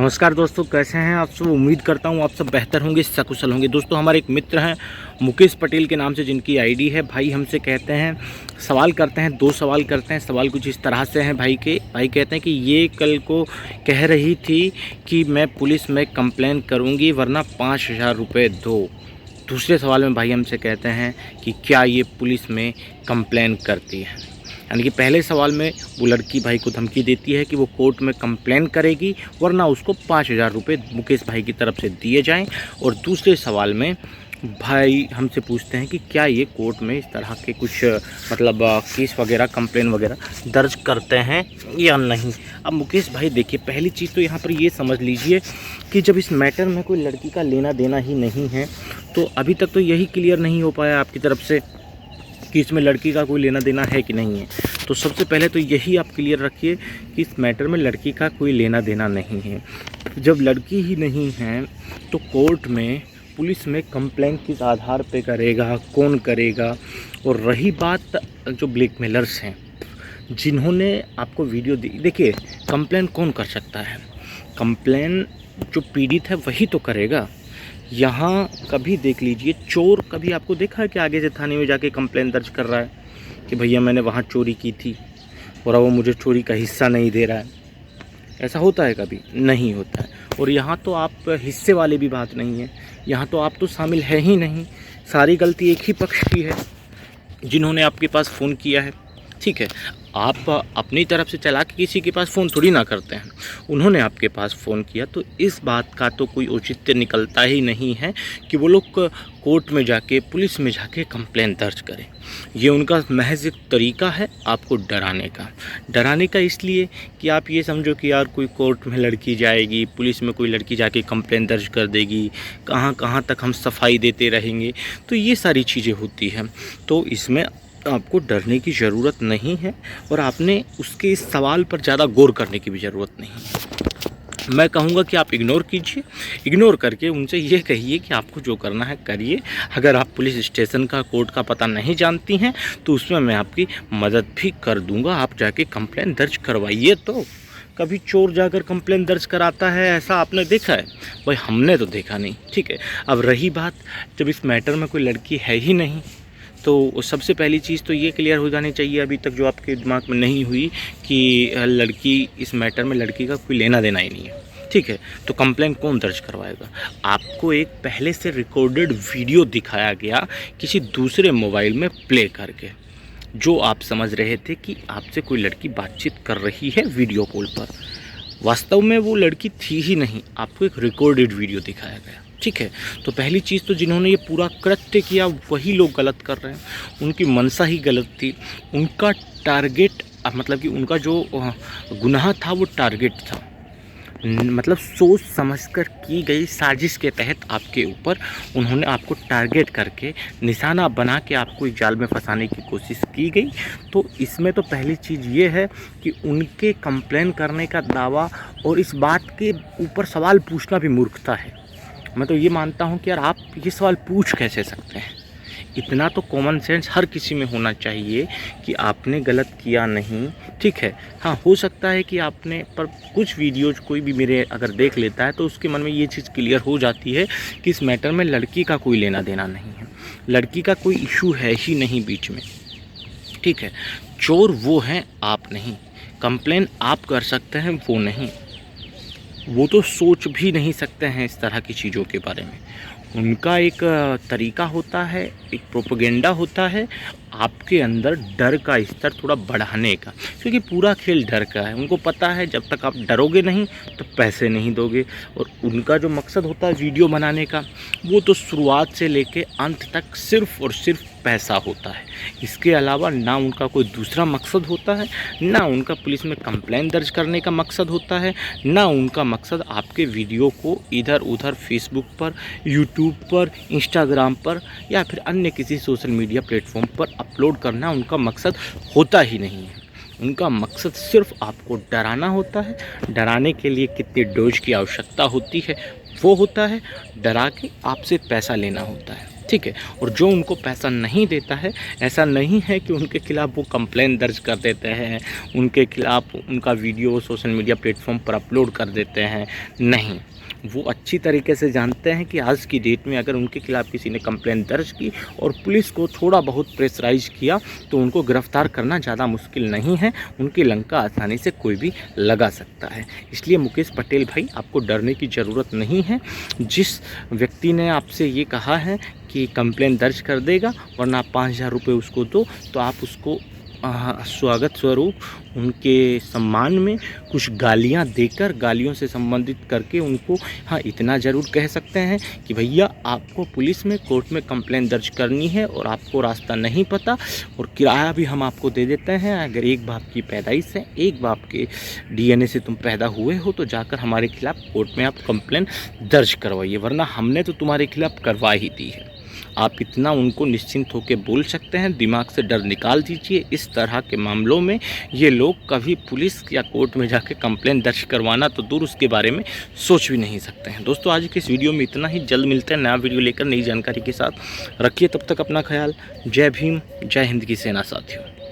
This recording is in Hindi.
नमस्कार दोस्तों, कैसे हैं आप सब। उम्मीद करता हूं आप सब बेहतर होंगे, सकुशल होंगे। दोस्तों, हमारे एक मित्र हैं मुकेश पटेल के नाम से, जिनकी आईडी है। भाई हमसे कहते हैं, सवाल करते हैं, 2 सवाल करते हैं। सवाल कुछ इस तरह से हैं भाई कहते हैं कि ये कल को कह रही थी कि मैं पुलिस में कंप्लेन करूँगी वरना 5000 रुपये दो। दूसरे सवाल में भाई हमसे कहते हैं कि क्या ये पुलिस में कंप्लेन करती है। यानी कि पहले सवाल में वो लड़की भाई को धमकी देती है कि वो कोर्ट में कंप्लेन करेगी वरना उसको 5000 रुपये मुकेश भाई की तरफ से दिए जाएं। और दूसरे सवाल में भाई हमसे पूछते हैं कि क्या ये कोर्ट में इस तरह के कुछ केस वगैरह, कंप्लेन वगैरह दर्ज करते हैं या नहीं। अब मुकेश भाई देखिए, पहली चीज़ तो यहाँ पर ये समझ लीजिए कि जब इस मैटर में कोई लड़की का लेना देना ही नहीं है तो अभी तक तो यही क्लियर नहीं हो पाया आपकी तरफ से कि इसमें लड़की का कोई लेना देना है कि नहीं है। तो सबसे पहले तो यही आप क्लियर रखिए कि इस मैटर में लड़की का कोई लेना देना नहीं है। जब लड़की ही नहीं है तो कोर्ट में पुलिस में कंप्लेंट किस आधार पे करेगा, कौन करेगा। और रही बात जो ब्लैकमेलर्स हैं जिन्होंने आपको वीडियो दी, देखिए कंप्लेंट कौन कर सकता है, कंप्लेंट जो पीड़ित है वही तो करेगा। यहाँ कभी देख लीजिए, चोर कभी आपको देखा है कि आगे से थाने में जाके कंप्लेंट दर्ज कर रहा है कि भैया मैंने वहाँ चोरी की थी और वो मुझे चोरी का हिस्सा नहीं दे रहा है। ऐसा होता है? कभी नहीं होता है। और यहाँ तो आप हिस्से वाली भी बात नहीं है, यहाँ तो आप तो शामिल है ही नहीं। सारी गलती एक ही पक्ष की है जिन्होंने आपके पास फ़ोन किया है। ठीक है, आप अपनी तरफ से चला के किसी के पास फ़ोन थोड़ी ना करते हैं, उन्होंने आपके पास फ़ोन किया। तो इस बात का तो कोई औचित्य निकलता ही नहीं है कि वो लोग कोर्ट में जाके, पुलिस में जाके कंप्लेन दर्ज करें। ये उनका महज एक तरीका है आपको डराने का इसलिए कि आप ये समझो कि यार कोई कोर्ट में लड़की जाएगी, पुलिस में कोई लड़की जाके कंप्लेन दर्ज कर देगी, कहाँ कहाँ तक हम सफाई देते रहेंगे। तो ये सारी चीज़ें होती हैं। तो इसमें आपको डरने की ज़रूरत नहीं है और आपने उसके इस सवाल पर ज़्यादा गौर करने की भी ज़रूरत नहीं है। मैं कहूँगा कि आप इग्नोर कीजिए, इग्नोर करके उनसे ये कहिए कि आपको जो करना है करिए। अगर आप पुलिस स्टेशन का, कोर्ट का पता नहीं जानती हैं तो उसमें मैं आपकी मदद भी कर दूँगा। आप जाके कंप्लेन दर्ज करवाइए। तो कभी चोर जाकर कंप्लेन दर्ज कराता है, ऐसा आपने देखा है? भाई हमने तो देखा नहीं। ठीक है, अब रही बात, जब इस मैटर में कोई लड़की है ही नहीं तो सबसे पहली चीज़ तो ये क्लियर हो जानी चाहिए, अभी तक जो आपके दिमाग में नहीं हुई, कि लड़की, इस मैटर में लड़की का कोई लेना देना ही नहीं है। ठीक है, तो कंप्लेन कौन दर्ज करवाएगा? आपको एक पहले से रिकॉर्डेड वीडियो दिखाया गया किसी दूसरे मोबाइल में प्ले करके, जो आप समझ रहे थे कि आपसे कोई लड़की बातचीत कर रही है वीडियो कॉल पर। वास्तव में वो लड़की थी ही नहीं, आपको एक रिकॉर्डेड वीडियो दिखाया गया। ठीक है, तो पहली चीज़ तो जिन्होंने ये पूरा कृत्य किया वही लोग गलत कर रहे हैं, उनकी मंशा ही गलत थी। उनका टारगेट, मतलब कि उनका जो गुनाह था वो टारगेट था, मतलब सोच समझकर की गई साजिश के तहत आपके ऊपर उन्होंने आपको टारगेट करके, निशाना बना के आपको इस जाल में फंसाने की कोशिश की गई। तो इसमें तो पहली चीज़ ये है कि उनके कंप्लेन करने का दावा और इस बात के ऊपर सवाल पूछना भी मूर्खता है। मैं तो ये मानता हूँ कि यार आप ये सवाल पूछ कैसे सकते हैं? इतना तो कॉमन सेंस हर किसी में होना चाहिए कि आपने गलत किया नहीं। ठीक है, हाँ हो सकता है कि आपने, पर कुछ वीडियोज कोई भी मेरे अगर देख लेता है तो उसके मन में ये चीज़ क्लियर हो जाती है कि इस मैटर में लड़की का कोई लेना देना नहीं है, लड़की का कोई इशू है ही नहीं बीच में। ठीक है, चोर वो हैं, आप नहीं। कंप्लेन आप कर सकते हैं, वो नहीं। वो तो सोच भी नहीं सकते हैं इस तरह की चीज़ों के बारे में। उनका एक तरीका होता है, एक प्रोपेगेंडा होता है आपके अंदर डर का स्तर थोड़ा बढ़ाने का, क्योंकि पूरा खेल डर का है। उनको पता है जब तक आप डरोगे नहीं तो पैसे नहीं दोगे। और उनका जो मकसद होता है वीडियो बनाने का, वो तो शुरुआत से लेके अंत तक सिर्फ़ और सिर्फ पैसा होता है। इसके अलावा ना उनका कोई दूसरा मकसद होता है, ना उनका पुलिस में कंप्लेंट दर्ज करने का मकसद होता है, ना उनका मकसद आपके वीडियो को इधर उधर फेसबुक पर, यूट्यूब पर, इंस्टाग्राम पर या फिर अन्य किसी सोशल मीडिया प्लेटफॉर्म पर अपलोड करना उनका मकसद होता ही नहीं है। उनका मकसद सिर्फ आपको डराना होता है। डराने के लिए कितने डोज की आवश्यकता होती है वो होता है, डरा के आपसे पैसा लेना होता है। ठीक है। और जो उनको पैसा नहीं देता है, ऐसा नहीं है कि उनके खिलाफ़ वो कंप्लेन दर्ज कर देते हैं, उनके खिलाफ़ उनका वीडियो सोशल मीडिया प्लेटफॉर्म पर अपलोड कर देते हैं। नहीं, वो अच्छी तरीके से जानते हैं कि आज की डेट में अगर उनके खिलाफ़ किसी ने कंप्लेन दर्ज की और पुलिस को थोड़ा बहुत प्रेशराइज किया तो उनको गिरफ्तार करना ज़्यादा मुश्किल नहीं है, उनकी लंका आसानी से कोई भी लगा सकता है। इसलिए मुकेश पटेल भाई, आपको डरने की ज़रूरत नहीं है। जिस व्यक्ति ने आपसे ये कहा है कि कंप्लेन दर्ज कर देगा वरना आप 5,000 रुपये उसको दो, तो आप उसको स्वागत स्वरूप उनके सम्मान में कुछ गालियां देकर, गालियों से संबंधित करके उनको हाँ इतना ज़रूर कह सकते हैं कि भैया आपको पुलिस में, कोर्ट में कंप्लेन दर्ज करनी है और आपको रास्ता नहीं पता, और किराया भी हम आपको दे देते हैं। अगर एक बाप की पैदाइश है, एक बाप के DNA से तुम पैदा हुए हो, तो जाकर हमारे खिलाफ़ कोर्ट में आप कंप्लेन दर्ज करवाइए, वरना हमने तो तुम्हारे खिलाफ़ करवा ही दी है। आप इतना उनको निश्चिंत होकर बोल सकते हैं। दिमाग से डर निकाल दीजिए। इस तरह के मामलों में ये लोग कभी पुलिस या कोर्ट में जाके कंप्लेन दर्ज करवाना तो दूर, उसके बारे में सोच भी नहीं सकते हैं। दोस्तों, आज के इस वीडियो में इतना ही। जल्द मिलते हैं नया वीडियो लेकर, नई जानकारी के साथ। रखिए तब तक अपना ख्याल। जय भीम, जय हिंद की सेना साथियों।